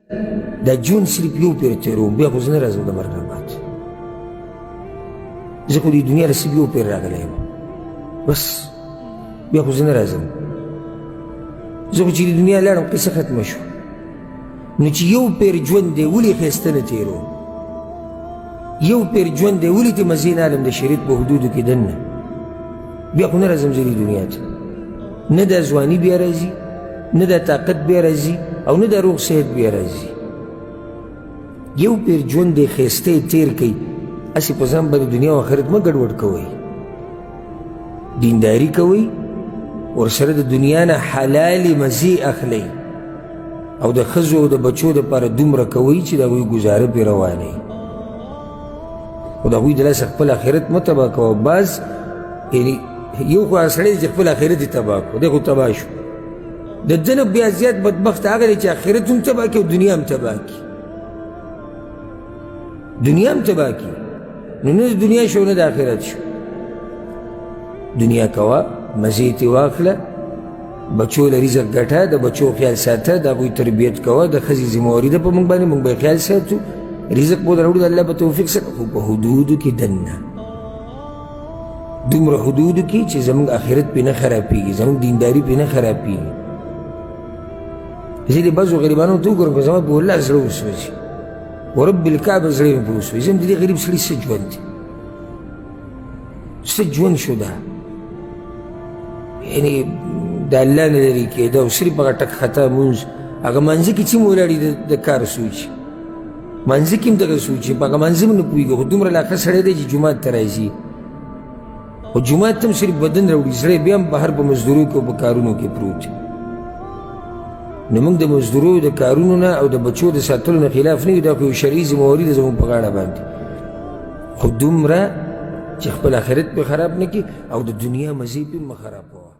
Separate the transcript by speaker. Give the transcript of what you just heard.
Speaker 1: دا ژوند صرف یو پیر تېروم بیا خو زه نه راځم د مرګ نه بعد زه خو دې دنیا له صرف یو پیر راغلی یم بس بیا خو زه نه راځم زه خو چې د دنیا لاړم قصه ختمه شوه نو چې یو پیر ژوند دی ولې ښایسته نه تېروم یو پیر ژوند دی ولې ترې مزې نه الم د شریعت په حدودو کې دننه بیا خو نه راځم زه دې دنیا ته نه دا ځواني بیا راځي نه دا طاقت بیا راځي او نه دا روغ صحت بیا راځي یو پیر ژوند دی ښایسته یې تېر کوي هسې په ځان باندې دنیا او آخرت مه ګډوډ کوئ دینداري کوئ ورسره د دنیا نه حلالې مزې اخلئ او د ښځو او د بچو دپاره دومره کوئ چې د هغوی ګزاره پرې روانوي خو د هغوی د لاسه خپل آخرت مه تباه کوه بعض یعنې یو خو هغه سړی دی چې خپل آخرت یې تباه کړو دی خو تباه شو د ده نه بیا زیات بدبخت هغه دی چې آخرت هم تباه کړي او دنیا هم تباه کړي دنیا هم تباه کړي نو نه د دنیا شو نه د آخرت شو دنیا کوه مزې ترې واخله بچو له رزق ګټه د بچو خیال ساته د هغوی تربیت کوه د ښځې ذمهواري ده په موږ باندې موږ به یې خیال ساتو رزق به راوړو د الله په توفیق سره خو په حدودو کې دننه دومره حدودو کې چې زموږ آخرت پرې نه خرابېږي زموږ دینداري پرې نه خرابېږي زه دې بعضو غریبانو ته وګورم که زما په والله زړه وسوځي ورب الکعبه زړه مې پرې وسوځي زه هم د دې غریب سړي څه ژوند دی څه ژوند شو دا یعنې د الله نه لرې کېده او صرف هغه ټک خطا مونځ هغه مانځه کې چې هم ولاړي د کار سوچ مانځه کې هم دغه سوچ په هغه مانځه هم نه پوهېږي خو دومره لاښه سړی دی چې جومات ته راځي خو جومات ته هم صرف بدن راوړي سړی بیا هم بهر په مزدورو کې او په کارونو کې پروت نو موږ د مزدورو د کارونو نه او د بچو د ساتلو نه خلاف نه یو دا خو یو شرعي ذمهواري ده زموږ په غاړه باندې خو دومره چې خپل آخرت پرې خراب نه کړي او د دنیا مزې پرې مه خراب کوه